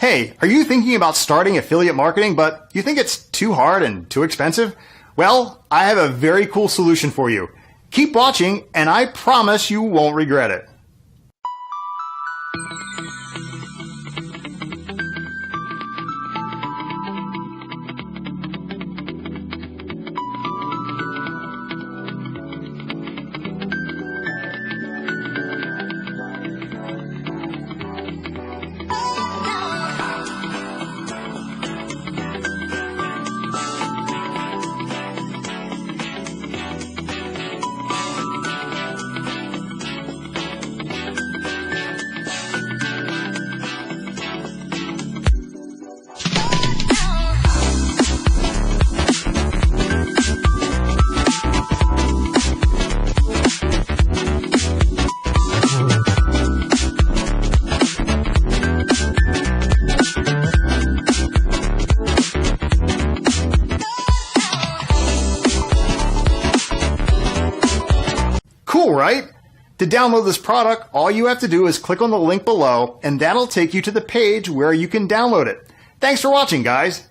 Hey, are you thinking about starting affiliate marketing, but you think it's too hard and too expensive? Well, I have a very cool solution for you. Keep watching, and I promise you won't regret it. Cool, right? To download this product, all you have to do is click on the link below, and that'll take you to the page where you can download it. Thanks for watching, guys.